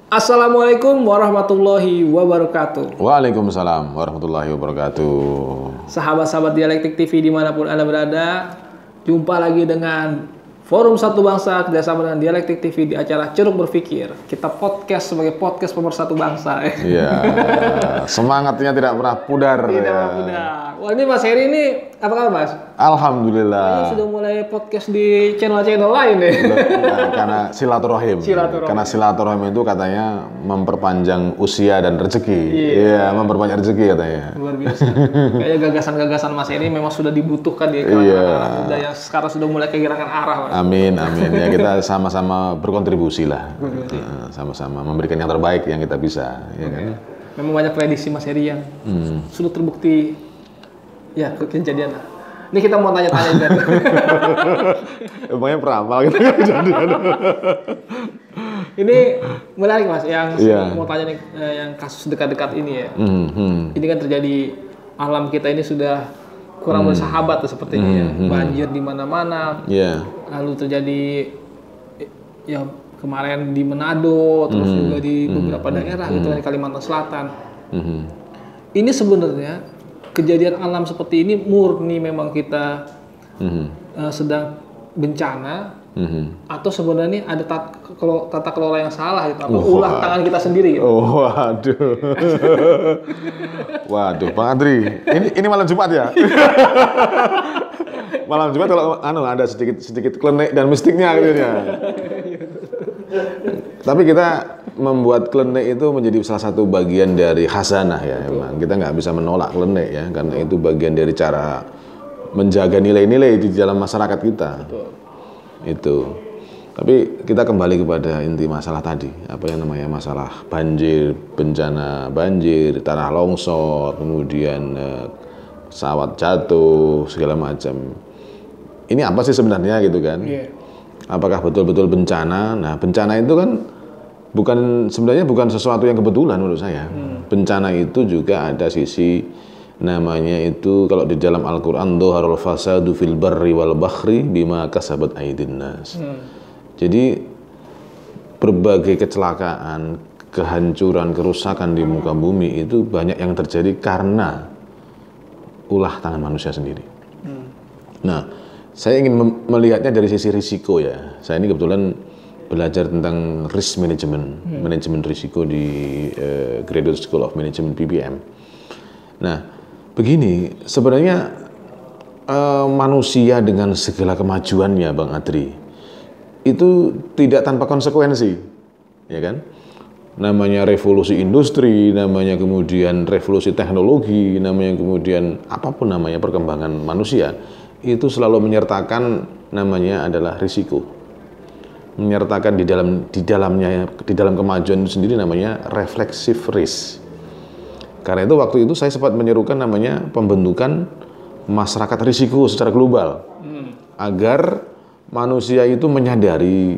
Assalamualaikum warahmatullahi wabarakatuh. Waalaikumsalam warahmatullahi wabarakatuh. Sahabat-sahabat Dialektik TV dimanapun Anda berada, jumpa lagi dengan Forum Satu Bangsa kerjasama dengan Dialektik TV di acara Ceruk Berpikir. Kita podcast sebagai podcast pemersatu bangsa. Iya, semangatnya tidak pernah pudar. Tidak pernah pudar. Wah, ini Mas Heri ini apa kabar Mas? Alhamdulillah. Ini sudah mulai podcast di channel-channel lain ya. Nah, karena silaturahim. Karena silaturahim itu katanya memperpanjang usia dan rezeki. Iya, memperpanjang rezeki katanya. Luar biasa. Kayaknya gagasan-gagasan Mas Heri memang sudah dibutuhkan di kalangan muda yang sekarang sudah mulai kehilangan arah. Mas. Amin, amin. Ya kita sama-sama berkontribusi lah. Sama-sama memberikan yang terbaik yang kita bisa. Ya kan? Memang banyak prediksi Mas Heri yang sudah terbukti ya kejadian. Ini kita mau tanya-tanya kan. Emangnya peramal gitu kejadian. Ini menarik Mas, yang mau tanya nih, yang kasus dekat-dekat ini ya. Ini kan terjadi, alam kita ini sudah kurang bersahabat tuh sepertinya ya. Banjir di mana-mana. Lalu terjadi ya kemarin di Manado, terus juga di beberapa daerah gitu di Kalimantan Selatan. Ini sebenarnya kejadian alam seperti ini murni memang kita sedang bencana atau sebenarnya ada tata kelola yang salah gitu, atau ulah tangan kita sendiri gitu. Waduh. Waduh, Bang Andri. Ini malam Jumat ya? Malam Jumat kalau ada sedikit klenik dan mistiknya gitu ya. Tapi kita membuat klenik itu menjadi salah satu bagian dari khasanah ya, emang. Kita nggak bisa menolak klenik ya, karena itu bagian dari cara menjaga nilai-nilai di dalam masyarakat kita. Itu. Tapi kita kembali kepada inti masalah tadi, apa yang namanya masalah banjir, bencana banjir, tanah longsor, kemudian pesawat jatuh, segala macam. Ini apa sih sebenarnya gitu kan? Apakah betul-betul bencana? Nah, bencana itu kan sebenarnya bukan sesuatu yang kebetulan menurut saya. Bencana itu juga ada sisi namanya itu, kalau di dalam Al-Qur'an, dhaharul fasadu fil barri wal bahri bima kasabat aydin nas. Jadi berbagai kecelakaan, kehancuran, kerusakan di muka bumi itu banyak yang terjadi karena ulah tangan manusia sendiri. Nah, saya ingin melihatnya dari sisi risiko ya. Saya ini kebetulan belajar tentang risk management, manajemen risiko di Graduate School of Management BPM. Nah, begini, sebenarnya manusia dengan segala kemajuannya, Bang Adri, itu tidak tanpa konsekuensi, ya kan? Namanya revolusi industri, namanya kemudian revolusi teknologi, namanya kemudian apapun namanya perkembangan manusia, itu selalu menyertakan namanya adalah risiko. Menyertakan di dalam kemajuan itu sendiri namanya reflexive risk. Karena itu waktu itu saya sempat menyerukan namanya pembentukan masyarakat risiko secara global, agar manusia itu menyadari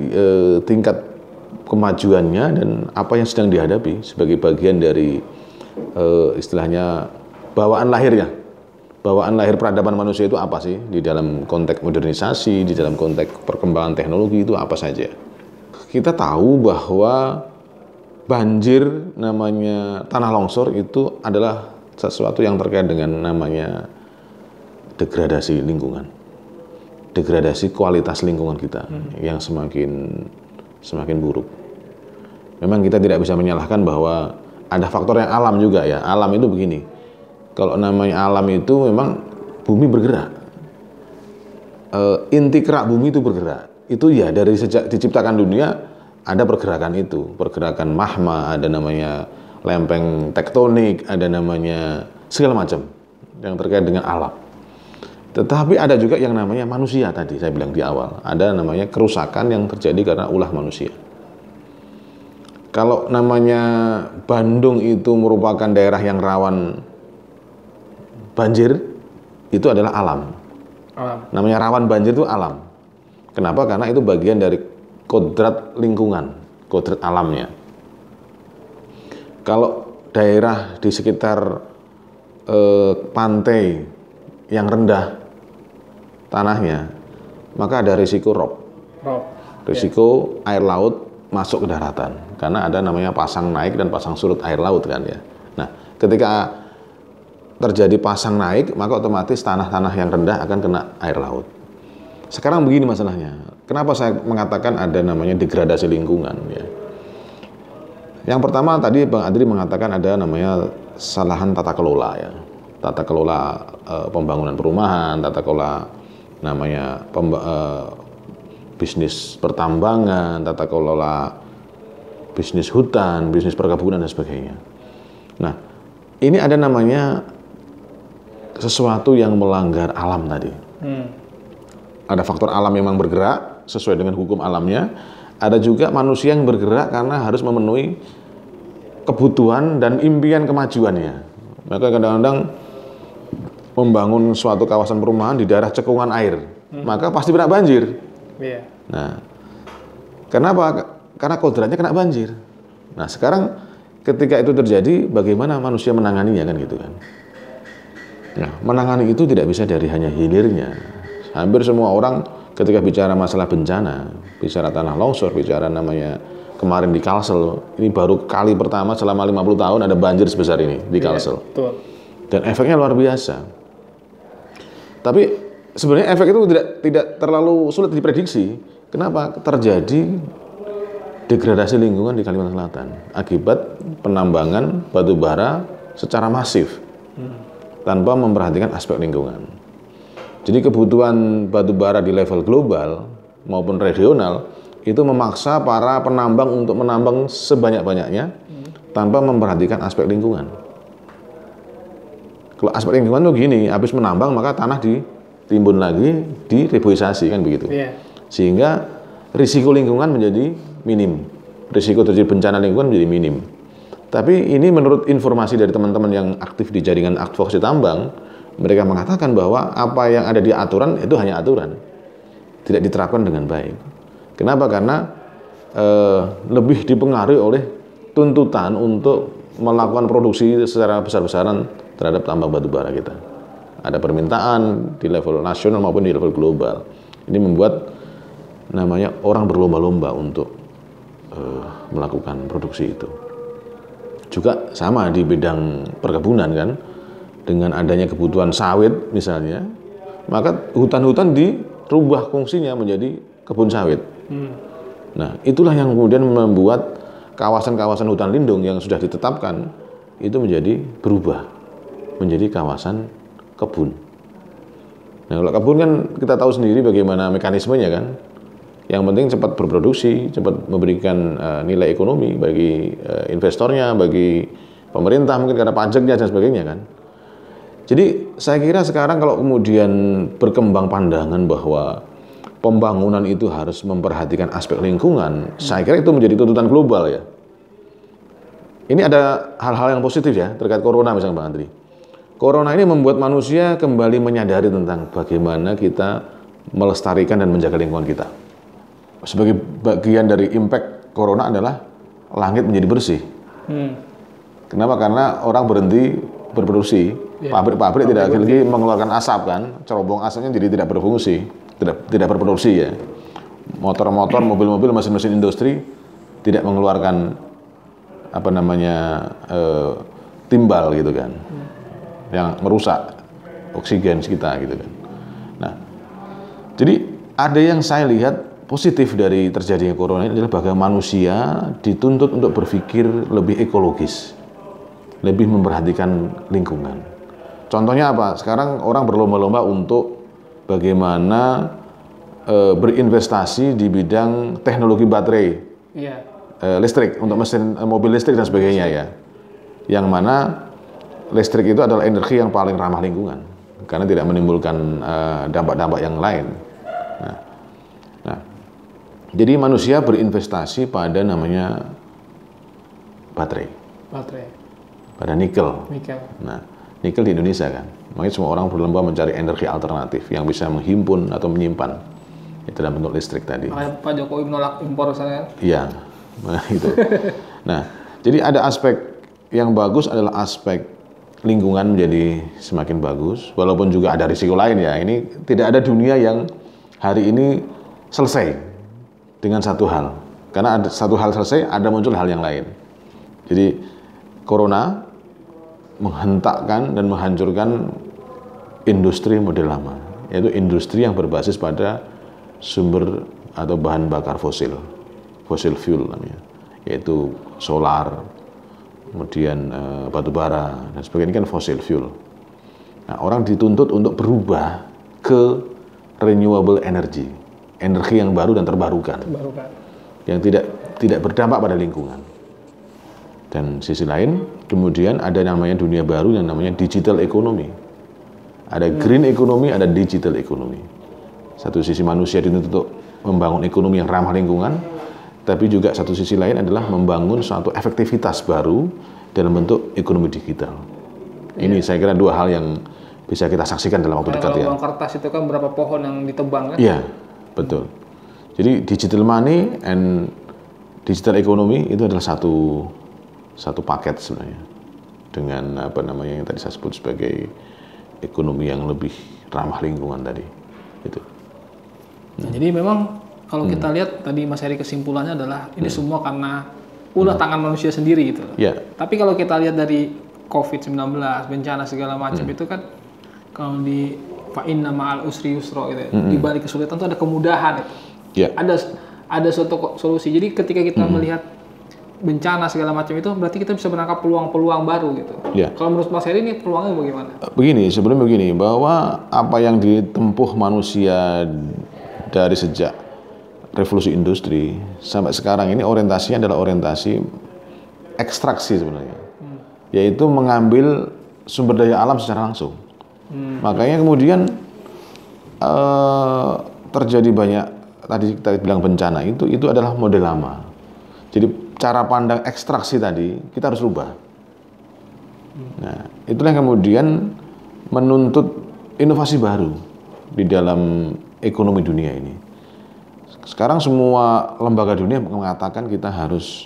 tingkat kemajuannya dan apa yang sedang dihadapi sebagai bagian dari istilahnya bawaan lahirnya. Bawaan lahir peradaban manusia itu apa sih di dalam konteks modernisasi, di dalam konteks perkembangan teknologi itu apa saja. Kita tahu bahwa banjir, namanya tanah longsor, itu adalah sesuatu yang terkait dengan namanya degradasi lingkungan, degradasi kualitas lingkungan kita yang semakin buruk. Memang kita tidak bisa menyalahkan bahwa ada faktor yang alam juga ya. Alam itu begini, kalau namanya alam itu memang bumi bergerak, inti kerak bumi itu bergerak. Itu ya dari sejak diciptakan dunia ada pergerakan itu, pergerakan magma, ada namanya lempeng tektonik, ada namanya segala macam yang terkait dengan alam. Tetapi ada juga yang namanya manusia tadi saya bilang di awal, ada namanya kerusakan yang terjadi karena ulah manusia. Kalau namanya Bandung itu merupakan daerah yang rawan banjir, itu adalah alam. Namanya rawan banjir itu alam. Kenapa? Karena itu bagian dari kodrat lingkungan, kodrat alamnya. Kalau daerah di sekitar pantai yang rendah tanahnya, maka ada risiko rob. Risiko air laut masuk ke daratan karena ada namanya pasang naik dan pasang surut air laut kan ya. Nah, ketika terjadi pasang naik, maka otomatis tanah-tanah yang rendah akan kena air laut. Sekarang begini masalahnya. Kenapa saya mengatakan ada namanya degradasi lingkungan ya? Yang pertama tadi Bang Adri mengatakan ada namanya kesalahan tata kelola ya. Tata kelola pembangunan perumahan, tata kelola namanya bisnis pertambangan, tata kelola bisnis hutan, bisnis perkebunan dan sebagainya. Nah, ini ada namanya sesuatu yang melanggar alam tadi. Ada faktor alam yang memang bergerak sesuai dengan hukum alamnya. Ada juga manusia yang bergerak karena harus memenuhi kebutuhan dan impian kemajuannya. Maka kadang-kadang membangun suatu kawasan perumahan di daerah cekungan air, maka pasti kena banjir. Nah, kenapa? Karena kodratnya kena banjir. Nah, sekarang ketika itu terjadi, bagaimana manusia menanganinya kan gitu kan? Nah, menangani itu tidak bisa dari hanya hilirnya. Hampir semua orang ketika bicara masalah bencana, bicara tanah longsor, bicara namanya kemarin di Kalsel, ini baru kali pertama selama 50 tahun ada banjir sebesar ini di Kalsel. Dan efeknya luar biasa. Tapi sebenarnya efek itu tidak terlalu sulit diprediksi. Kenapa? Terjadi degradasi lingkungan di Kalimantan Selatan akibat penambangan batu bara secara masif tanpa memperhatikan aspek lingkungan. Jadi kebutuhan batu bara di level global maupun regional itu memaksa para penambang untuk menambang sebanyak-banyaknya tanpa memperhatikan aspek lingkungan. Kalau aspek lingkungan tuh gini, habis menambang maka tanah ditimbun lagi, direboisasi kan begitu. Sehingga risiko lingkungan menjadi minim. Risiko terjadi bencana lingkungan menjadi minim. Tapi ini menurut informasi dari teman-teman yang aktif di jaringan advokasi tambang, mereka mengatakan bahwa apa yang ada di aturan itu hanya aturan. Tidak diterapkan dengan baik. Kenapa? Karena lebih dipengaruhi oleh tuntutan untuk melakukan produksi secara besar-besaran terhadap tambang batu bara kita. Ada permintaan di level nasional maupun di level global. Ini membuat namanya orang berlomba-lomba untuk melakukan produksi itu. Juga sama di bidang perkebunan kan, dengan adanya kebutuhan sawit misalnya, maka hutan-hutan dirubah fungsinya menjadi kebun sawit. Nah, itulah yang kemudian membuat kawasan-kawasan hutan lindung yang sudah ditetapkan itu menjadi berubah menjadi kawasan kebun. Nah, kalau kebun kan kita tahu sendiri bagaimana mekanismenya kan. Yang penting cepat berproduksi, cepat memberikan nilai ekonomi bagi investornya, bagi pemerintah mungkin karena pajaknya dan sebagainya kan. Jadi saya kira sekarang kalau kemudian berkembang pandangan bahwa pembangunan itu harus memperhatikan aspek lingkungan, saya kira itu menjadi tuntutan global ya. Ini ada hal-hal yang positif ya terkait corona misalnya Bang Andri. Corona ini membuat manusia kembali menyadari tentang bagaimana kita melestarikan dan menjaga lingkungan kita. Sebagai bagian dari impact corona adalah langit menjadi bersih. Kenapa? Karena orang berhenti berproduksi. Pabrik-pabrik tidak lagi mengeluarkan asap kan, cerobong asapnya jadi tidak berfungsi, tidak berproduksi ya. Motor-motor, mobil-mobil, mesin-mesin industri tidak mengeluarkan apa namanya timbal gitu kan, yang merusak oksigen kita gitu kan. Nah, jadi ada yang saya lihat positif dari terjadinya corona ini adalah bagaimana manusia dituntut untuk berpikir lebih ekologis, lebih memperhatikan lingkungan. Contohnya apa? Sekarang orang berlomba-lomba untuk bagaimana berinvestasi di bidang teknologi baterai, listrik untuk mesin mobil listrik dan sebagainya ya. Yang mana listrik itu adalah energi yang paling ramah lingkungan karena tidak menimbulkan dampak-dampak yang lain. Nah, jadi manusia berinvestasi pada namanya baterai. Pada nikel. Nah, nikel di Indonesia kan. Makanya semua orang berlomba mencari energi alternatif yang bisa menghimpun atau menyimpan itu dalam bentuk listrik tadi. Pak Jokowi menolak impor saya. Iya, itu. Nah, jadi ada aspek yang bagus adalah aspek lingkungan menjadi semakin bagus, walaupun juga ada risiko lain ya. Ini tidak ada dunia yang hari ini selesai dengan satu hal, Karena ada satu hal selesai, ada muncul hal yang lain. Jadi corona menghentakkan dan menghancurkan industri model lama, yaitu industri yang berbasis pada sumber atau bahan bakar fossil fuel namanya, yaitu solar, kemudian batu bara dan sebagainya, kan fossil fuel. Nah, orang dituntut untuk berubah ke renewable energy yang baru dan terbarukan. Yang tidak berdampak pada lingkungan. Dan sisi lain, kemudian ada namanya dunia baru yang namanya digital economy. Ada green economy, ada digital economy. Satu sisi manusia dituntut untuk membangun ekonomi yang ramah lingkungan, tapi juga satu sisi lain adalah membangun suatu efektivitas baru dalam bentuk ekonomi digital. Ini saya kira dua hal yang bisa kita saksikan dalam waktu dekat ya. Kalau kertas itu kan berapa pohon yang ditebang kan? Iya, betul. Jadi digital money and digital economy itu adalah satu paket sebenarnya, dengan apa namanya yang tadi saya sebut sebagai ekonomi yang lebih ramah lingkungan tadi. Itu. Nah, jadi memang kalau kita lihat tadi Mas Heri kesimpulannya adalah ini semua karena ulah tangan manusia sendiri gitu. Yeah. Tapi kalau kita lihat dari COVID-19, bencana segala macam itu kan kalau di fa inna ma'al usri yusra gitu. Di balik kesulitan itu ada kemudahan itu. Yeah. Ada suatu solusi. Jadi ketika kita melihat bencana segala macam itu, berarti kita bisa menangkap peluang-peluang baru gitu. Yeah. Kalau menurut Mas Heri ini peluangnya bagaimana? Sebelumnya begini, bahwa apa yang ditempuh manusia dari sejak revolusi industri sampai sekarang ini orientasinya adalah orientasi ekstraksi sebenarnya, yaitu mengambil sumber daya alam secara langsung. Makanya kemudian terjadi banyak. Tadi kita bilang bencana itu adalah model lama. Jadi cara pandang ekstraksi tadi kita harus rubah. Nah, itulah yang kemudian menuntut inovasi baru di dalam ekonomi dunia ini. Sekarang semua lembaga dunia mengatakan kita harus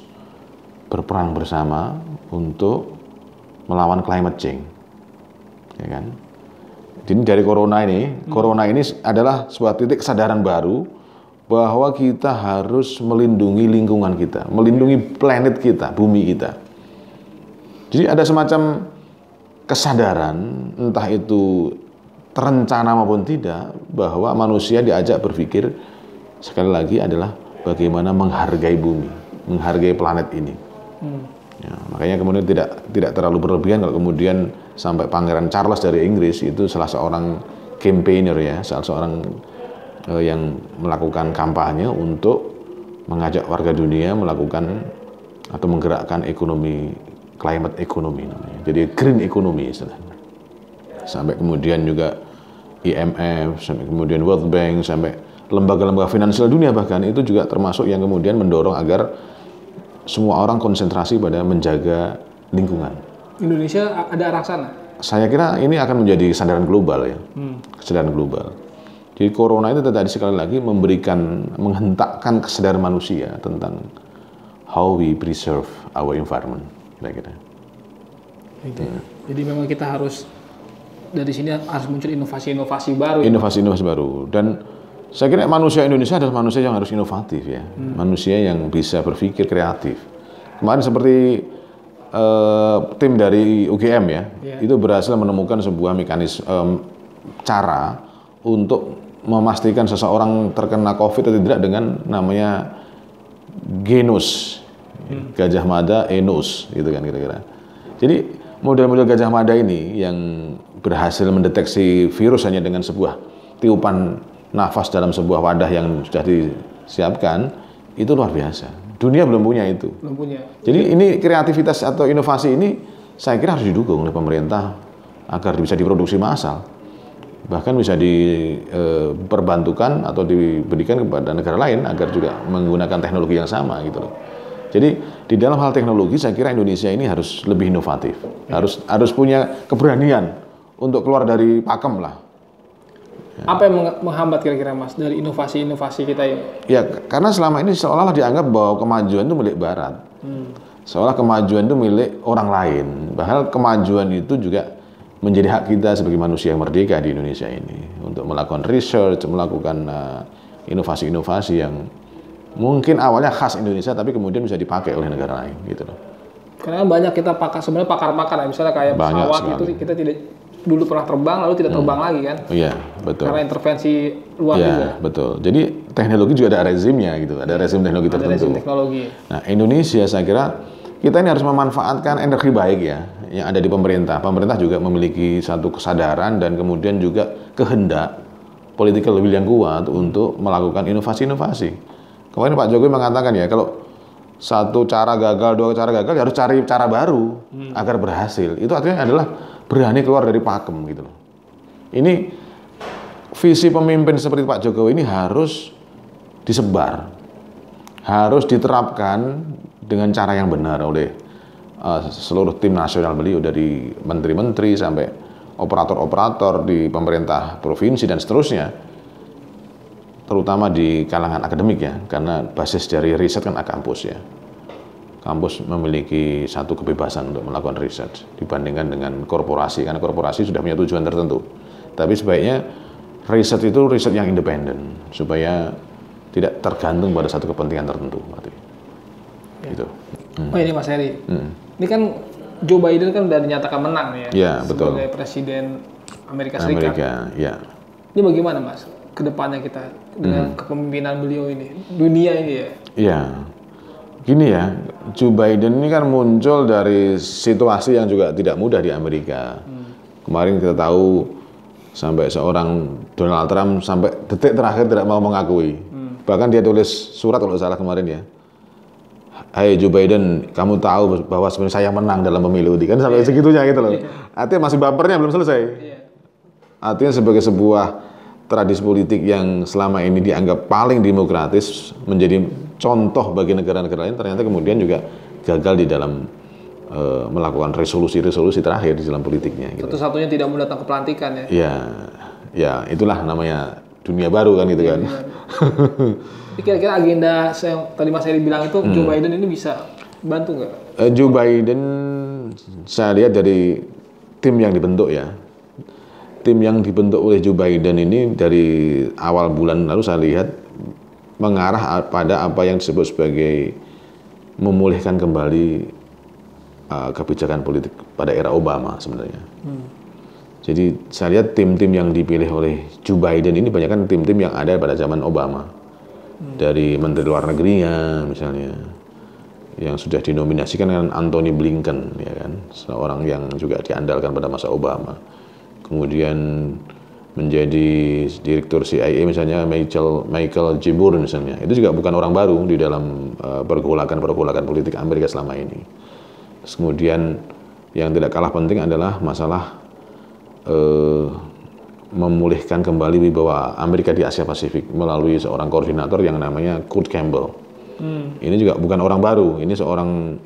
berperang bersama untuk melawan climate change, ya kan? Jadi dari corona ini adalah sebuah titik kesadaran baru bahwa kita harus melindungi lingkungan kita, melindungi planet kita, bumi kita. Jadi ada semacam kesadaran, entah itu terencana maupun tidak, bahwa manusia diajak berpikir sekali lagi adalah bagaimana menghargai bumi, menghargai planet ini. Ya, makanya kemudian tidak terlalu berlebihan kalau kemudian sampai Pangeran Charles dari Inggris itu salah seorang campaigner ya, salah seorang yang melakukan kampanye untuk mengajak warga dunia melakukan atau menggerakkan ekonomi climate economy namanya. Jadi green economy istilahnya. Sampai kemudian juga IMF, sampai kemudian World Bank, sampai lembaga-lembaga finansial dunia bahkan itu juga termasuk yang kemudian mendorong agar semua orang konsentrasi pada menjaga lingkungan. Indonesia ada arah sana? Saya kira ini akan menjadi kesadaran global ya, kesadaran global. Jadi corona itu tadi sekali lagi menghentakkan kesadaran manusia tentang how we preserve our environment, kira-kira. Jadi memang kita harus dari sini harus muncul inovasi-inovasi baru. Inovasi-inovasi baru. Dan saya kira manusia Indonesia adalah manusia yang harus inovatif ya, manusia yang bisa berpikir kreatif. Kemarin seperti tim dari UGM ya, itu berhasil menemukan sebuah mekanisme cara untuk memastikan seseorang terkena COVID atau tidak dengan namanya genus, Gajah Mada Enus, gitu kan kira-kira. Jadi model-model Gajah Mada ini yang berhasil mendeteksi virus hanya dengan sebuah tiupan nafas dalam sebuah wadah yang sudah disiapkan, itu luar biasa. Dunia belum punya itu. Belum punya. Jadi ini kreativitas atau inovasi ini saya kira harus didukung oleh pemerintah agar bisa diproduksi massal. Bahkan bisa diperbantukan atau diberikan kepada negara lain agar juga menggunakan teknologi yang sama gitu loh. Jadi di dalam hal teknologi saya kira Indonesia ini harus lebih inovatif, harus punya keberanian untuk keluar dari pakem lah. Apa yang menghambat kira-kira Mas dari inovasi-inovasi kita ini? Ya karena selama ini seolah-olah dianggap bahwa kemajuan itu milik Barat, seolah kemajuan itu milik orang lain. Bahkan kemajuan itu juga menjadi hak kita sebagai manusia yang merdeka di Indonesia ini untuk melakukan research, melakukan inovasi-inovasi yang Mungkin awalnya khas Indonesia, tapi kemudian bisa dipakai oleh negara lain, gitu loh. Karena banyak kita sebenarnya pakar-pakar, misalnya kayak pesawat itu kita tidak dulu pernah terbang, lalu tidak terbang lagi kan? Iya, betul. Karena intervensi luar juga. Betul. Jadi teknologi juga ada rezimnya gitu, ada rezim teknologi tertentu. Ada rezim teknologi. Nah, Indonesia saya kira kita ini harus memanfaatkan energi baik ya, yang ada di pemerintah. Pemerintah juga memiliki satu kesadaran dan kemudian juga kehendak political will yang kuat untuk melakukan inovasi-inovasi. Kemarin Pak Jokowi mengatakan ya, kalau satu cara gagal, dua cara gagal, ya harus cari cara baru agar berhasil. Itu artinya adalah berani keluar dari pakem gitu loh. Ini visi pemimpin seperti Pak Jokowi ini harus disebar, harus diterapkan dengan cara yang benar oleh seluruh tim nasional beliau, dari menteri-menteri sampai operator-operator di pemerintah provinsi dan seterusnya. Terutama di kalangan akademik ya, karena basis dari riset kan kampus ya. Kampus memiliki satu kebebasan untuk melakukan riset dibandingkan dengan korporasi, karena korporasi sudah punya tujuan tertentu. Tapi sebaiknya riset itu riset yang independen, supaya tidak tergantung pada satu kepentingan tertentu. Ya. Gitu. Oh ini Mas Heri, ini kan Joe Biden kan sudah dinyatakan menang ya, sebagai Presiden Amerika Serikat. Ya. Ini bagaimana Mas kedepannya kita dengan kepemimpinan beliau ini, dunia ini ya? Iya, gini ya, Joe Biden ini kan muncul dari situasi yang juga tidak mudah di Amerika. Kemarin kita tahu sampai seorang Donald Trump sampai detik terakhir tidak mau mengakui. Bahkan dia tulis surat kalau salah kemarin ya. Hai Joe Biden, kamu tahu bahwa sebenarnya saya menang dalam pemilu, kan sampai segitunya gitu loh. Artinya masih bapernya belum selesai. Artinya sebagai sebuah tradisi politik yang selama ini dianggap paling demokratis, menjadi contoh bagi negara-negara lain, ternyata kemudian juga gagal di dalam melakukan resolusi-resolusi terakhir di dalam politiknya. Gitu. Satu-satunya tidak mau datang ke pelantikan ya? Ya itulah namanya dunia baru kan gitu kan. Kira-kira agenda yang tadi Mas Heri bilang itu, Joe Biden ini bisa bantu nggak? Joe Biden, saya lihat dari tim yang dibentuk ya. Tim yang dibentuk oleh Joe Biden ini dari awal bulan lalu saya lihat mengarah pada apa yang disebut sebagai memulihkan kembali kebijakan politik pada era Obama sebenarnya. Jadi saya lihat tim-tim yang dipilih oleh Joe Biden ini banyak kan tim-tim yang ada pada zaman Obama. Dari Menteri Luar Negerinya misalnya, yang sudah dinominasikan kan Antony Blinken ya kan, seorang yang juga diandalkan pada masa Obama. Kemudian menjadi direktur CIA misalnya Michael J. Burr misalnya, itu juga bukan orang baru di dalam pergolakan politik Amerika selama ini. Terus kemudian yang tidak kalah penting adalah masalah memulihkan kembali wibawa Amerika di Asia Pasifik melalui seorang koordinator yang namanya Kurt Campbell. Ini juga bukan orang baru, ini seorang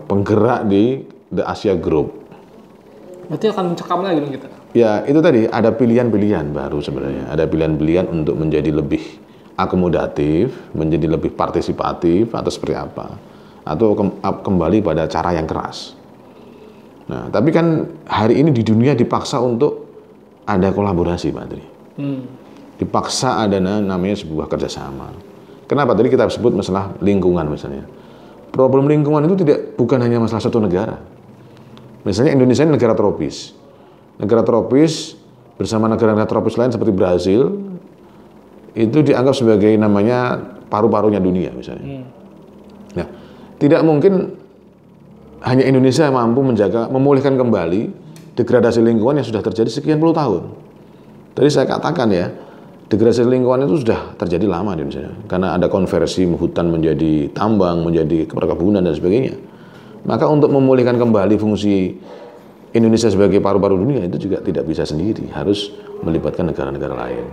penggerak di The Asia Group. Berarti akan mencekam lagi dong kita? Ya, itu tadi ada pilihan-pilihan baru sebenarnya. Ada pilihan-pilihan untuk menjadi lebih akomodatif, menjadi lebih partisipatif atau seperti apa. Atau kembali pada cara yang keras. Nah, tapi kan hari ini di dunia dipaksa untuk ada kolaborasi, Pak Tri. Dipaksa ada namanya sebuah kerjasama. Kenapa? Tadi kita sebut masalah lingkungan misalnya. Problem lingkungan itu bukan hanya masalah satu negara. Misalnya Indonesia ini negara tropis. Negara tropis bersama negara-negara tropis lain seperti Brazil itu dianggap sebagai namanya paru-parunya dunia misalnya. Nah, tidak mungkin hanya Indonesia yang mampu memulihkan kembali degradasi lingkungan yang sudah terjadi sekian puluh tahun. Tadi saya katakan ya, degradasi lingkungan itu sudah terjadi lama di Indonesia. Karena ada konversi hutan menjadi tambang, menjadi perkebunan dan sebagainya. Maka untuk memulihkan kembali fungsi Indonesia sebagai paru-paru dunia itu juga tidak bisa sendiri, harus melibatkan negara-negara lain.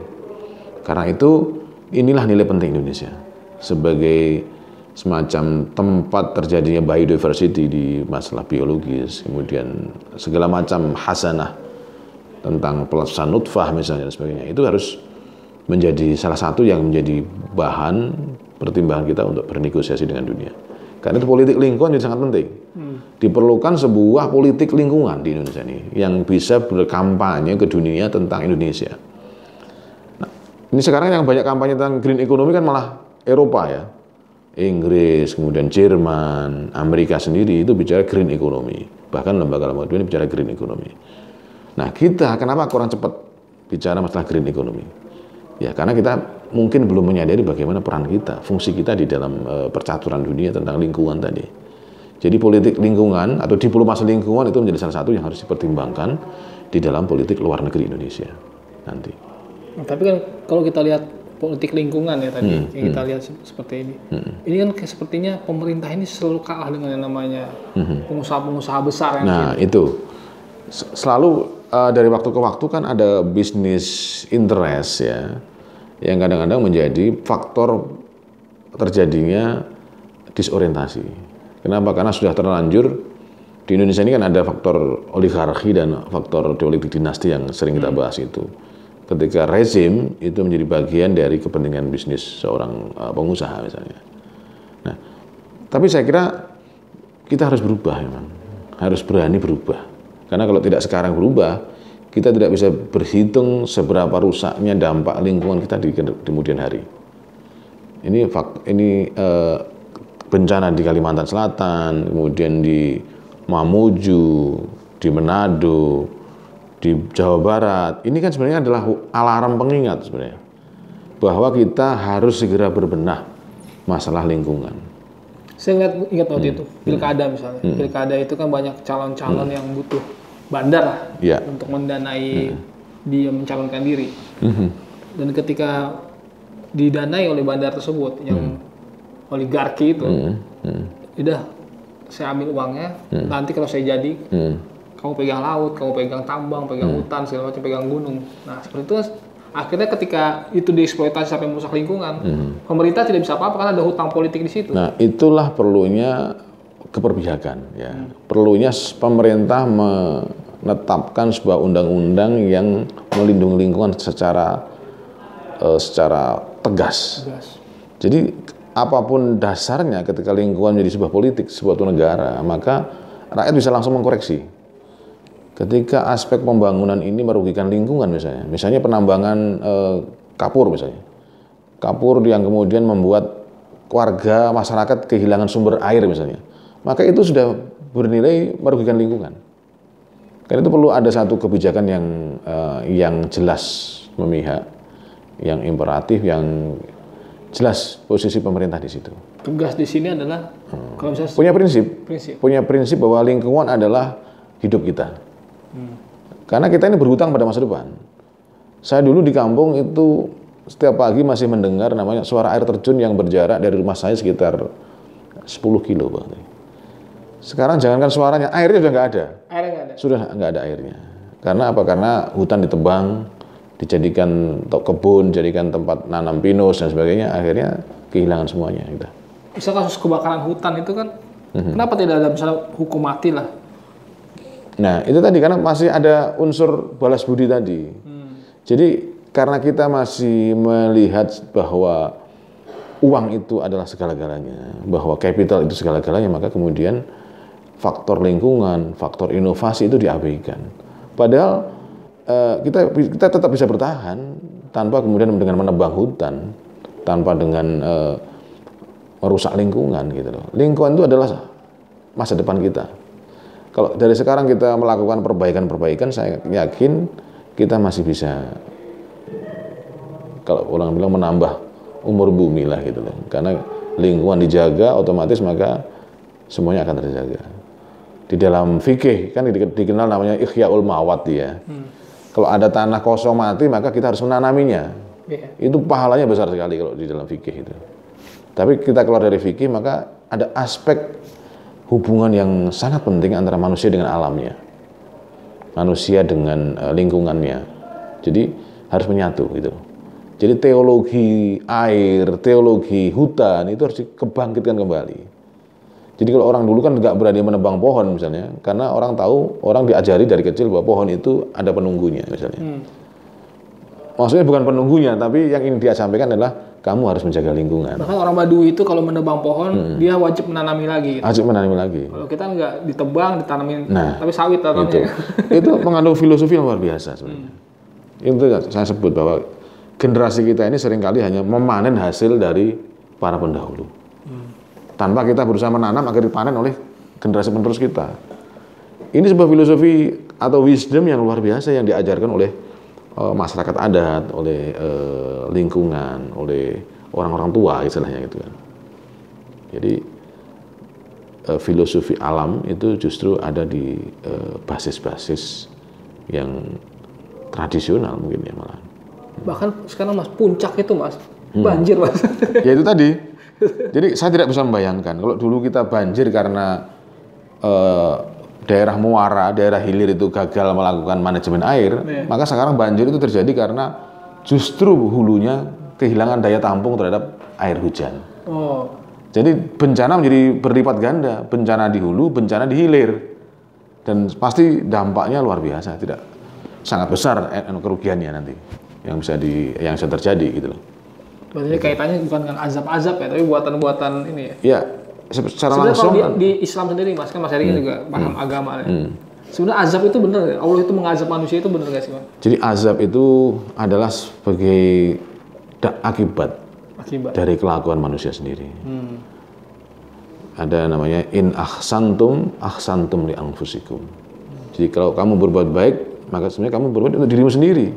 Karena itu inilah nilai penting Indonesia sebagai semacam tempat terjadinya biodiversity di masalah biologis, kemudian segala macam hasanah tentang pelaksanaan nutfah misalnya dan sebagainya, itu harus menjadi salah satu yang menjadi bahan pertimbangan kita untuk bernegosiasi dengan dunia. Karena itu politik lingkungan jadi sangat penting. Diperlukan sebuah politik lingkungan di Indonesia ini yang bisa berkampanye ke dunia tentang Indonesia. Nah, Ini sekarang yang banyak kampanye tentang green economy kan malah Eropa ya. Inggris, kemudian Jerman, Amerika sendiri itu bicara green economy. Bahkan lembaga-lembaga dunia bicara green economy. Nah, kita kenapa kurang cepat bicara masalah green economy? Ya, karena kita mungkin belum menyadari bagaimana peran kita, fungsi kita di dalam percaturan dunia tentang lingkungan tadi. Jadi politik lingkungan atau diplomasi lingkungan itu menjadi salah satu yang harus dipertimbangkan di dalam politik luar negeri Indonesia nanti. Tapi kan kalau kita lihat politik lingkungan ya tadi, yang kita lihat seperti ini. Ini kan kayak sepertinya pemerintah ini selalu kalah dengan yang namanya pengusaha-pengusaha besar. Nah itu selalu dari waktu ke waktu kan ada bisnis interest ya, yang kadang-kadang menjadi faktor terjadinya disorientasi. Kenapa? Karena sudah terlanjur di Indonesia ini kan ada faktor oligarki dan faktor politik dinasti yang sering kita bahas itu. Ketika rezim itu menjadi bagian dari kepentingan bisnis seorang pengusaha misalnya. Nah, tapi saya kira kita harus berubah memang, harus berani berubah. Karena kalau tidak sekarang berubah, kita tidak bisa berhitung seberapa rusaknya dampak lingkungan kita di kemudian hari. Ini bencana di Kalimantan Selatan, kemudian di Mamuju, di Manado, di Jawa Barat, ini kan sebenarnya adalah alarm pengingat sebenarnya bahwa kita harus segera berbenah masalah lingkungan. Saya ingat waktu itu pilkada misalnya, pilkada itu kan banyak calon-calon yang butuh bandar untuk mendanai dia mencalonkan diri. Dan ketika didanai oleh bandar tersebut yang oligarki itu, udah saya ambil uangnya, nanti kalau saya jadi kamu pegang laut, kamu pegang tambang, pegang hutan, segala macam, pegang gunung. Nah, seperti itu akhirnya ketika itu dieksploitasi sampai merusak lingkungan, pemerintah tidak bisa apa-apa karena ada hutang politik di situ. Nah, itulah perlunya keperpihakan ya. Perlunya pemerintah menetapkan sebuah undang-undang yang melindungi lingkungan secara tegas. Jadi apapun dasarnya ketika lingkungan menjadi sebuah politik, sebuah negara, maka rakyat bisa langsung mengkoreksi. Ketika aspek pembangunan ini merugikan lingkungan misalnya penambangan kapur misalnya, kapur yang kemudian membuat warga masyarakat kehilangan sumber air misalnya, maka itu sudah bernilai merugikan lingkungan. Karena itu perlu ada satu kebijakan yang jelas memihak, yang imperatif, yang jelas posisi pemerintah di situ. Tugas di sini adalah kalau misalnya punya prinsip bahwa lingkungan adalah hidup kita. Karena kita ini berhutang pada masa depan. Saya dulu di kampung itu setiap pagi masih mendengar namanya suara air terjun yang berjarak dari rumah saya sekitar 10 kilo. Bang. Sekarang jangankan suaranya, airnya sudah nggak ada. Sudah nggak ada airnya. Karena apa? Karena hutan ditebang, dijadikan kebun, jadikan tempat nanam pinus dan sebagainya, akhirnya kehilangan semuanya. Gitu. Misal kasus kebakaran hutan itu kan, kenapa tidak ada misalnya hukum mati lah? Nah, itu tadi karena masih ada unsur balas budi tadi. Jadi karena kita masih melihat bahwa uang itu adalah segala-galanya, bahwa capital itu segala-galanya, maka kemudian faktor lingkungan, faktor inovasi itu diabaikan. Padahal kita tetap bisa bertahan tanpa kemudian dengan menebang hutan, tanpa dengan merusak lingkungan gitu loh. Lingkungan itu adalah masa depan kita. Kalau dari sekarang kita melakukan perbaikan-perbaikan, saya yakin kita masih bisa, kalau orang bilang, menambah umur bumi lah gitu loh. Karena lingkungan dijaga, otomatis maka semuanya akan terjaga. Di dalam fikih kan dikenal namanya ikhyaul mawat ya. Kalau ada tanah kosong mati, maka kita harus menanaminya. Itu pahalanya besar sekali kalau di dalam fikih itu. Tapi kita keluar dari fikih, maka ada aspek hubungan yang sangat penting antara manusia dengan alamnya, manusia dengan lingkungannya. Jadi harus menyatu gitu. Jadi teologi air, teologi hutan itu harus dikebangkitkan kembali. Jadi kalau orang dulu kan nggak berani menebang pohon misalnya, karena orang tahu, orang diajari dari kecil bahwa pohon itu ada penunggunya misalnya. Maksudnya bukan penunggunya, tapi yang ingin dia sampaikan adalah kamu harus menjaga lingkungan. Bahkan orang Baduy itu kalau menebang pohon, dia wajib menanami lagi. Gitu. Wajib menanami lagi. Kalau kita nggak ditebang, ditanamin, tapi sawit tanamnya. Itu mengandung filosofi yang luar biasa sebenarnya. Itu saya sebut bahwa generasi kita ini seringkali hanya memanen hasil dari para pendahulu. Tanpa kita berusaha menanam agar dipanen oleh generasi penerus kita. Ini sebuah filosofi atau wisdom yang luar biasa yang diajarkan oleh masyarakat adat, oleh lingkungan, oleh orang-orang tua istilahnya gitu kan. Jadi filosofi alam itu justru ada di basis-basis yang tradisional mungkin ya malah. Bahkan sekarang Mas, puncak itu Mas, banjir Mas. Ya itu tadi. Jadi saya tidak bisa membayangkan kalau dulu kita banjir karena daerah muara, daerah hilir itu gagal melakukan manajemen air, maka sekarang banjir itu terjadi karena justru hulunya kehilangan daya tampung terhadap air hujan. Jadi bencana menjadi berlipat ganda, bencana di hulu, bencana di hilir, dan pasti dampaknya luar biasa, tidak sangat besar kerugiannya nanti yang bisa terjadi gitu loh. Berarti kaitannya bukan dengan azab-azab ya, tapi buatan-buatan ini ya. Ya, secara langsung. Kalau di Islam sendiri Mas, kan Mas Heri juga paham agama ya. Sebenarnya azab itu benar nggak? Allah itu mengazab manusia itu benar nggak sih Mas? Jadi azab itu adalah sebagai akibat dari kelakuan manusia sendiri. Ada namanya in ahsantum li anfusikum. Jadi kalau kamu berbuat baik, maka sebenarnya kamu berbuat untuk dirimu sendiri.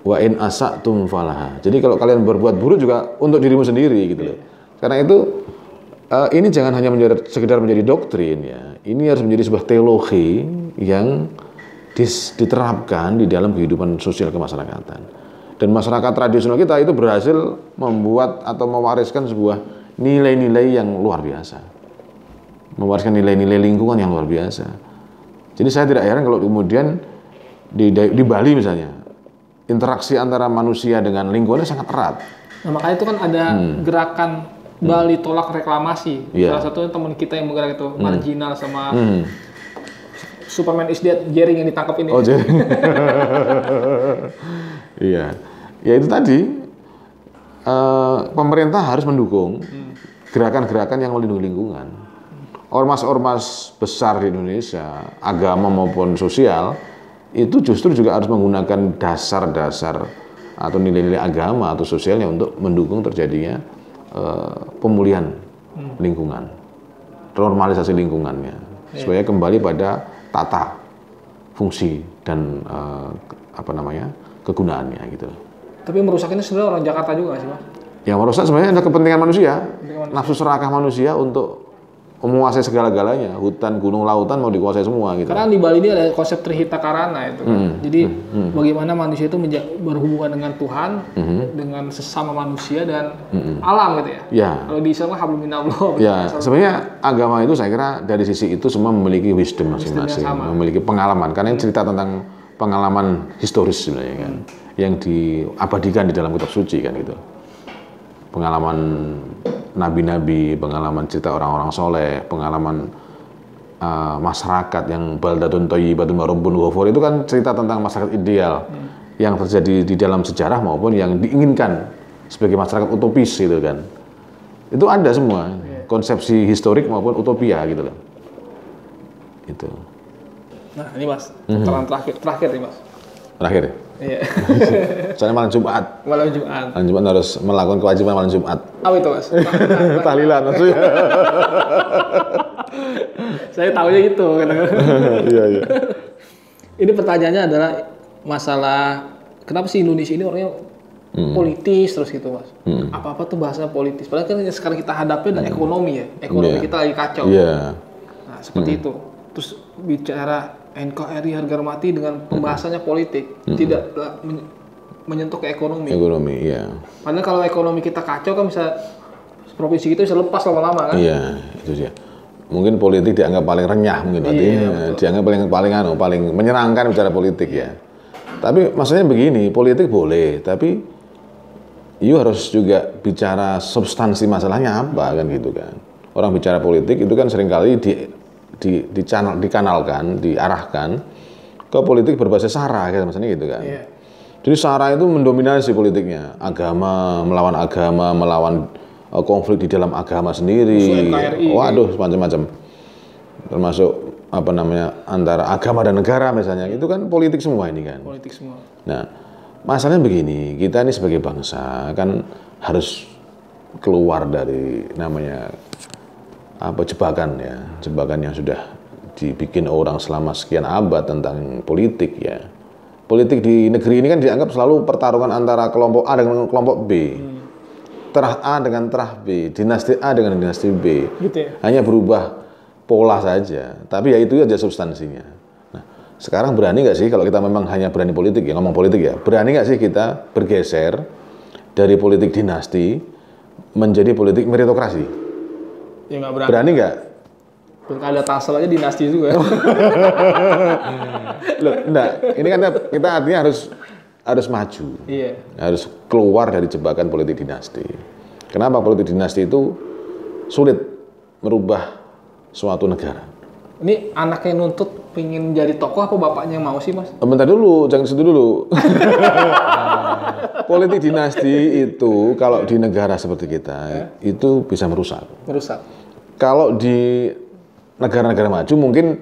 Wa in asatum falaha. Jadi kalau kalian berbuat buruk juga untuk dirimu sendiri gitu loh. Karena itu ini jangan hanya sekedar menjadi doktrin ya. Ini harus menjadi sebuah teologi yang diterapkan di dalam kehidupan sosial kemasyarakatan. Dan masyarakat tradisional kita itu berhasil membuat atau mewariskan sebuah nilai-nilai yang luar biasa. Mewariskan nilai-nilai lingkungan yang luar biasa. Jadi saya tidak heran kalau kemudian di Bali misalnya, interaksi antara manusia dengan lingkungannya sangat erat. Nah, makanya itu kan ada gerakan Bali tolak reklamasi. Salah satunya teman kita yang bergerak itu Marginal sama Superman is Dead, Jering yang ditangkap ini. Oh, Jering. Iya. Ya itu tadi pemerintah harus mendukung gerakan-gerakan yang melindungi lingkungan. Ormas-ormas besar di Indonesia, agama maupun sosial, itu justru juga harus menggunakan dasar-dasar atau nilai-nilai agama atau sosialnya untuk mendukung terjadinya pemulihan lingkungan, normalisasi lingkungannya, supaya kembali pada tata, fungsi dan kegunaannya gitu. Tapi merusak ini sebenarnya orang Jakarta juga sih Mas? Yang merusak sebenarnya ada kepentingan manusia, nafsu serakah manusia untuk menguasai segala-galanya, hutan, gunung, lautan mau dikuasai semua gitu. Karena di Bali ini ada konsep Trihita Karana itu kan. Jadi bagaimana manusia itu berhubungan dengan Tuhan, dengan sesama manusia dan alam gitu ya. Ya. Kalau di Islam hablum minallah. Ya, sebenarnya agama itu saya kira dari sisi itu semua memiliki wisdom masing-masing, memiliki pengalaman. Karena ini cerita tentang pengalaman historis sebenarnya kan, yang diabadikan di dalam kitab suci kan gitu. Pengalaman nabi-nabi, pengalaman cerita orang-orang soleh, pengalaman masyarakat yang baldatun thayyibatun wa rabbun ghafur, itu kan cerita tentang masyarakat ideal yang terjadi di dalam sejarah maupun yang diinginkan sebagai masyarakat utopis gitu kan. Itu ada semua, konsepsi historik maupun utopia gitu loh. Itu. Nah ini Mas, putaran terakhir nih Mas. Terakhir ya? Iya. Soalnya malam Jumat. Malam Jumat. Malam Jumat harus melakukan kewajiban malam Jumat. Apa itu Mas? Tahlilan maksudnya. Saya tahunya itu. Iya. Ini pertanyaannya adalah masalah kenapa sih Indonesia ini orangnya politis terus gitu Mas? Apa-apa tuh bahasanya politis. Padahal kan yang sekarang kita hadapi adalah ekonomi ya. Ekonomi kita lagi kacau. Iya. Nah seperti itu. Terus bicara NKRI harga mati dengan pembahasannya politik, tidak menyentuh ke ekonomi. Ekonomi, iya. Padahal kalau ekonomi kita kacau kan bisa provinsi kita bisa lepas lama-lama kan? Iya, itu dia. Mungkin politik dianggap paling renyah mungkin dianggap paling menyenangkan bicara politik ya. Tapi maksudnya begini, politik boleh, tapi you harus juga bicara substansi masalahnya apa kan gitu kan. Orang bicara politik itu kan seringkali dikanalkan, diarahkan ke politik berbasis sara kayak misalnya gitu kan. Jadi sara itu mendominasi politiknya, agama melawan konflik di dalam agama sendiri. Waduh, macam-macam. Termasuk antara agama dan negara misalnya. Itu kan politik semua ini kan. Politik semua. Nah, Masalahnya begini, kita ini sebagai bangsa kan harus keluar dari namanya jebakan ya, jebakan yang sudah dibikin orang selama sekian abad tentang politik ya. Politik di negeri ini kan dianggap selalu pertarungan antara kelompok A dengan kelompok B, terah A dengan terah B, dinasti A dengan dinasti B, gitu ya? Hanya berubah pola saja, tapi ya itu aja substansinya. Sekarang berani nggak sih kalau kita memang hanya berani politik ya, ngomong politik ya, berani nggak sih kita bergeser dari politik dinasti menjadi politik meritokrasi? Ya nggak berani. Berani nggak? Pilkada Tangsel aja dinasti juga. Loh, enggak. Ini kan kita artinya harus maju. Iya. Harus keluar dari jebakan politik dinasti. Kenapa politik dinasti itu sulit merubah suatu negara? Ini anaknya nuntut pengen jadi tokoh apa bapaknya yang mau sih, Mas? Bentar dulu, jangan situ dulu. Politik dinasti itu kalau di negara seperti kita itu bisa merusak. Merusak. Kalau di negara-negara maju mungkin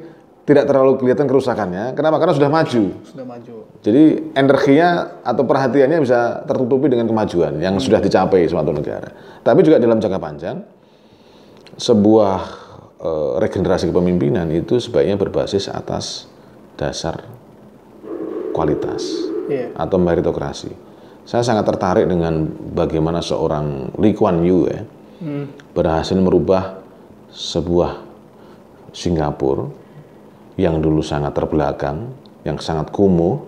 tidak terlalu kelihatan kerusakannya. Kenapa? Karena sudah maju. Sudah maju. Jadi energinya atau perhatiannya bisa tertutupi dengan kemajuan yang sudah dicapai suatu negara. Tapi juga dalam jangka panjang sebuah regenerasi kepemimpinan itu sebaiknya berbasis atas dasar kualitas atau meritokrasi. Saya sangat tertarik dengan bagaimana seorang Lee Kuan Yew berhasil merubah sebuah Singapura yang dulu sangat terbelakang, yang sangat kumuh,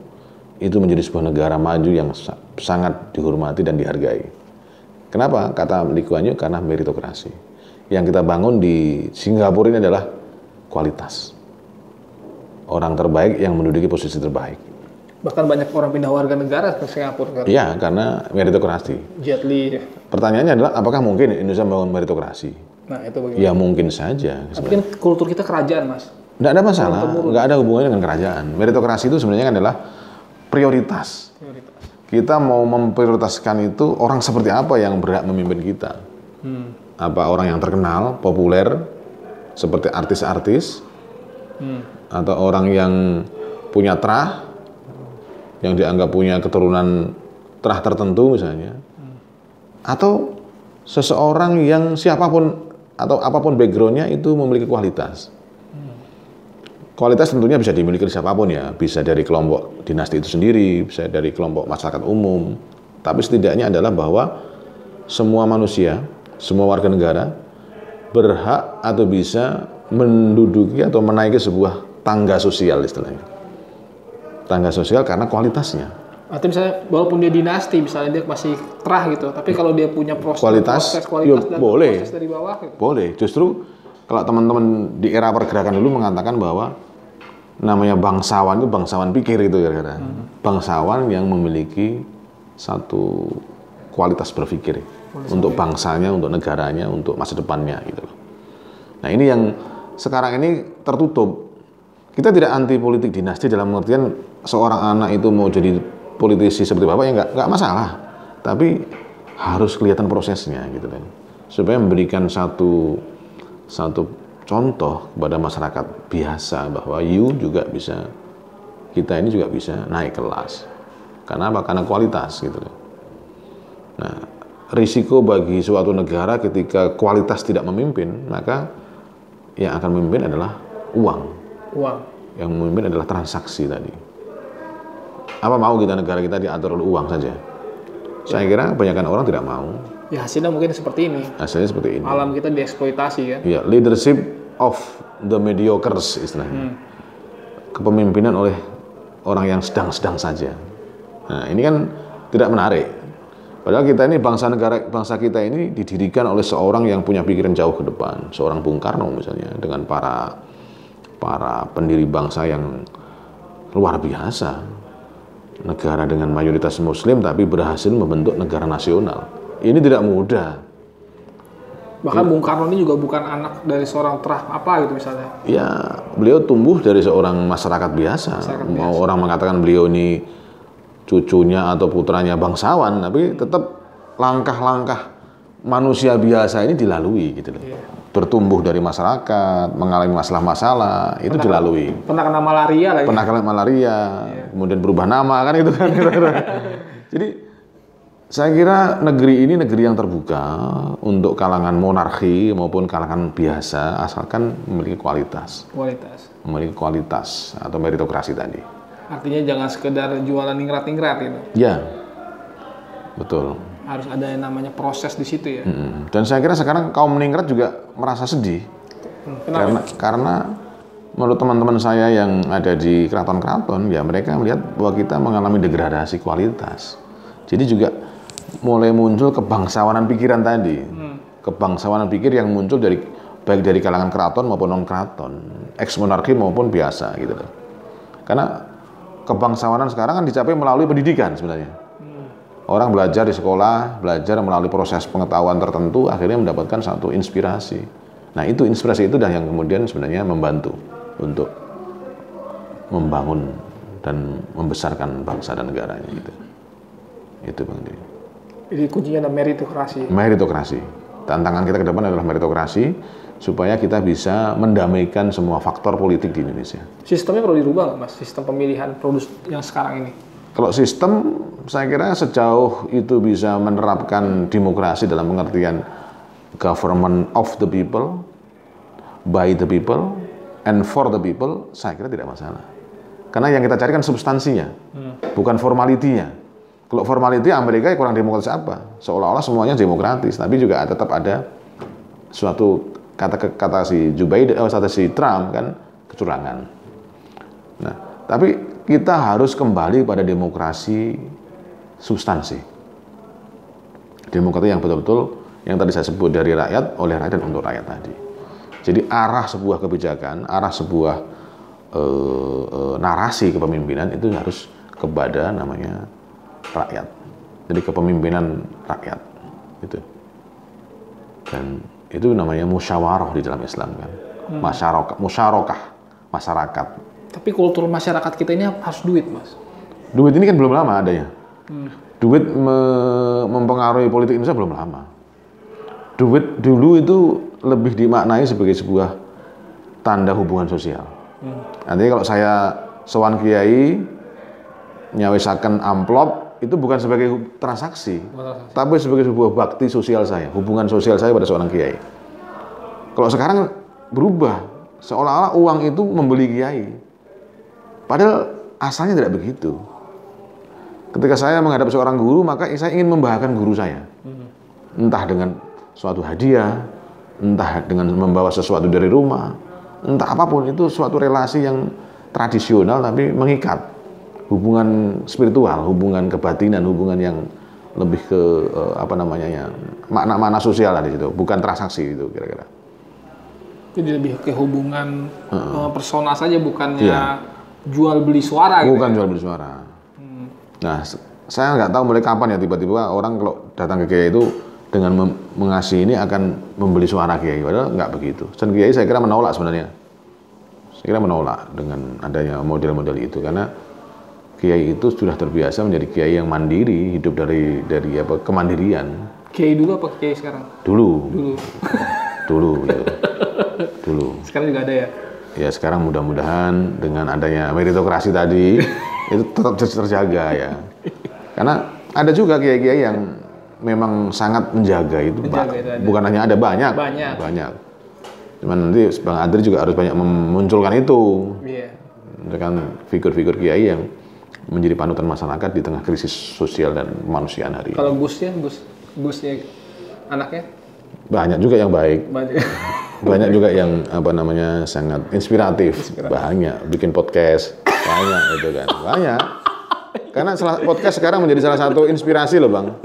itu menjadi sebuah negara maju yang sangat dihormati dan dihargai. Kenapa? Kata Lee Kuan Yew, karena meritokrasi. Yang kita bangun di Singapura ini adalah kualitas. Orang terbaik yang menduduki posisi terbaik. Bahkan banyak orang pindah warga negara ke Singapura. Iya, karena meritokrasi. Jet Li. Pertanyaannya adalah, apakah mungkin Indonesia membangun meritokrasi? Nah, itu bagaimana? Ya mungkin saja. Tapi kan kultur kita kerajaan, Mas. Nggak ada masalah, nggak ada hubungannya dengan kerajaan. Meritokrasi itu sebenarnya adalah prioritas. Kita mau memprioritaskan itu orang seperti apa yang berhak memimpin kita. Apa orang yang terkenal, populer, seperti artis-artis, atau orang yang punya terah, yang dianggap punya keturunan terah tertentu misalnya, atau seseorang yang siapapun atau apapun backgroundnya itu memiliki kualitas. Kualitas tentunya bisa dimiliki siapapun ya, bisa dari kelompok dinasti itu sendiri, bisa dari kelompok masyarakat umum, tapi setidaknya adalah bahwa semua manusia, semua warga negara berhak atau bisa menduduki atau menaiki sebuah tangga sosial istilahnya. Tangga sosial karena kualitasnya. Artinya misalnya walaupun dia dinasti, misalnya dia masih terah gitu, tapi kalau dia punya kualitas dan boleh, proses dari bawah gitu. Boleh. Justru kalau teman-teman di era pergerakan dulu mengatakan bahwa namanya bangsawan itu bangsawan pikir itu kira-kira. Bangsawan yang memiliki satu kualitas berpikir. Untuk bangsanya, untuk negaranya, untuk masa depannya gitu loh. Nah ini yang sekarang ini tertutup. Kita tidak anti politik dinasti dalam pengertian seorang anak itu mau jadi politisi seperti bapak ya nggak masalah. Tapi harus kelihatan prosesnya gitu kan. Supaya memberikan satu contoh kepada masyarakat biasa bahwa kita ini juga bisa naik kelas. Karena apa? Karena kualitas gitu loh. Nah, risiko bagi suatu negara ketika kualitas tidak memimpin, maka yang akan memimpin adalah uang. Yang memimpin adalah transaksi tadi. Apa mau negara kita diatur oleh uang saja? Saya kira kebanyakan orang tidak mau. Ya hasilnya mungkin seperti ini. Hasilnya seperti ini. Alam kita dieksploitasi kan? Ya, leadership of the mediocres istilahnya. Kepemimpinan oleh orang yang sedang-sedang saja. Nah, ini kan tidak menarik. Padahal kita ini bangsa kita ini didirikan oleh seorang yang punya pikiran jauh ke depan, seorang Bung Karno misalnya, dengan para pendiri bangsa yang luar biasa. Negara dengan mayoritas Muslim tapi berhasil membentuk negara nasional. Ini tidak mudah. Bahkan Bung Karno ini juga bukan anak dari seorang terah apa gitu misalnya. Ya, beliau tumbuh dari seorang masyarakat biasa. Mau orang mengatakan beliau ini cucunya atau putranya bangsawan, tapi tetap langkah-langkah manusia biasa ini dilalui gitu loh. Bertumbuh dari masyarakat, mengalami masalah-masalah, itu dilalui. Pernah kena malaria lagi. Pernah kena malaria, kemudian berubah nama kan itu kan. Jadi saya kira negeri ini negeri yang terbuka untuk kalangan monarki maupun kalangan biasa asalkan memiliki kualitas. Memiliki kualitas atau meritokrasi tadi. Artinya jangan sekedar jualan ningrat-ningrat gitu. Ya, betul. Harus ada yang namanya proses di situ ya. Dan saya kira sekarang kaum ningrat juga merasa sedih. Karena menurut teman-teman saya yang ada di keraton-keraton, ya mereka melihat bahwa kita mengalami degradasi kualitas. Jadi juga mulai muncul kebangsawanan pikiran tadi. Kebangsawanan pikir yang muncul baik dari kalangan keraton maupun non-keraton, ex-monarki maupun biasa gitu loh. Karena kebangsawanan sekarang kan dicapai melalui pendidikan sebenarnya. Orang belajar di sekolah, belajar melalui proses pengetahuan tertentu, akhirnya mendapatkan satu inspirasi. Nah itu inspirasi itu dah yang kemudian sebenarnya membantu untuk membangun dan membesarkan bangsa dan negaranya gitu. Itu Bang Dri. Jadi kuncinya ada meritokrasi. Meritokrasi. Tantangan kita ke depan adalah meritokrasi supaya kita bisa mendamaikan semua faktor politik di Indonesia. Sistemnya perlu dirubah nggak Mas? Sistem pemilihan produk yang sekarang ini? Kalau sistem, saya kira sejauh itu bisa menerapkan demokrasi dalam pengertian government of the people, by the people, and for the people, saya kira tidak masalah. Karena yang kita cari kan substansinya, bukan formalitinya. Kalau formality Amerika kurang demokratis apa? Seolah-olah semuanya demokratis, tapi juga tetap ada suatu kata si kata si Trump kan kecurangan. Nah, tapi kita harus kembali pada demokrasi substansi. Demokrasi yang betul-betul yang tadi saya sebut dari rakyat, oleh rakyat dan untuk rakyat tadi. Jadi arah sebuah kebijakan, arah sebuah narasi kepemimpinan itu harus kepada namanya rakyat. Jadi kepemimpinan rakyat itu. Dan itu namanya musyawarah di dalam Islam kan. Musyarakah masyarakat. Tapi kultur masyarakat kita ini harus duit, Mas. Duit ini kan belum lama adanya. Duit mempengaruhi politik Indonesia belum lama. Duit dulu itu lebih dimaknai sebagai sebuah tanda hubungan sosial. Artinya kalau saya sowan kiai nyawisaken amplop itu bukan sebagai transaksi, tapi sebagai sebuah bakti sosial saya, hubungan sosial saya pada seorang kiai. Kalau sekarang berubah, seolah-olah uang itu membeli kiai. Padahal asalnya tidak begitu. Ketika saya menghadap seorang guru, maka saya ingin membahagiakan guru saya. Entah dengan suatu hadiah, entah dengan membawa sesuatu dari rumah, entah apapun, itu suatu relasi yang tradisional tapi mengikat. Hubungan spiritual, hubungan kebatinan, hubungan yang lebih ke makna-makna sosial di situ, bukan transaksi itu kira-kira. Jadi lebih ke hubungan persona saja, bukannya jual beli suara. Bukan gitu jual beli suara. Nah, saya nggak tahu mulai kapan ya tiba-tiba orang kalau datang ke kiai itu dengan mengasihi ini akan membeli suara kiai, padahal nggak begitu. Dan kiai saya kira menolak sebenarnya. Saya kira menolak dengan adanya model-model itu karena kiai itu sudah terbiasa menjadi kiai yang mandiri, hidup dari kemandirian. Kiai dulu apa kiai sekarang? Dulu. Gitu. Dulu. Sekarang juga ada ya? Ya sekarang mudah-mudahan dengan adanya meritokrasi tadi itu tetap terjaga ya. Karena ada juga kiai-kiai yang memang sangat menjaga itu. Bukan hanya ada, banyak. Cuman nanti Bang Adri juga harus banyak memunculkan itu. Iya. Dengan figur-figur kiai yang menjadi panutan masyarakat di tengah krisis sosial dan kemanusiaan hari ini. Kalau Gusnya anaknya? Banyak juga yang baik. Banyak juga yang sangat inspiratif. Banyak bikin podcast, banyak itu kan. Banyak. Karena podcast sekarang menjadi salah satu inspirasi loh, Bang.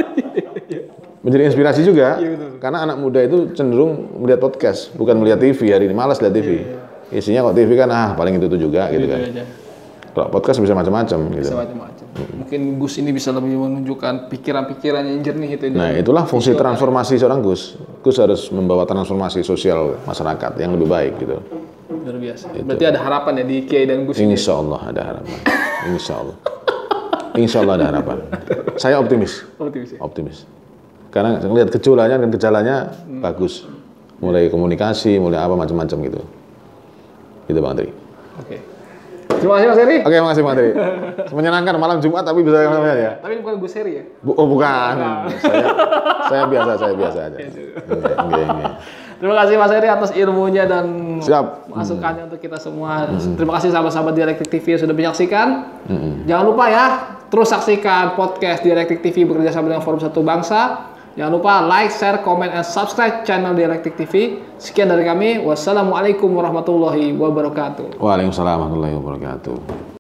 Menjadi inspirasi juga. Karena anak muda itu cenderung melihat podcast, bukan melihat TV hari ini. Malas lihat TV. Isinya kok TV kan paling itu juga gitu kan. Kalau podcast bisa macam-macam gitu. Bisa macam-macam. Mungkin Gus ini bisa lebih menunjukkan pikiran-pikiran yang jernih itu. Nah, itulah fungsi transformasi seorang Gus. Gus harus membawa transformasi sosial masyarakat yang lebih baik gitu. Luar biasa. Itu. Berarti ada harapan ya di Kiai dan Gus ini. Insya Allah ada harapan. Insya Allah ada harapan. Saya optimis. Optimis. Karena lihat gejalanya bagus. Mulai komunikasi, mulai apa macam-macam gitu. Gitu Bang Tri. Oke. Terima kasih Mas Heri. Oke, makasih Mas Heri. Menyenangkan malam Jumat tapi bisa ya. Tapi bukan Gus Heri ya? Bukan. Saya biasa aja. Terima kasih Mas Heri atas ilmunya dan masukannya untuk kita semua. Terima kasih sahabat-sahabat Dialektik TV yang sudah menyaksikan. Jangan lupa ya, terus saksikan podcast Dialektik TV bekerja sama dengan Forum Satu Bangsa. Jangan lupa like, share, comment, and subscribe channel Dialektik TV. Sekian dari kami. Wassalamualaikum warahmatullahi wabarakatuh. Waalaikumsalam warahmatullahi wabarakatuh.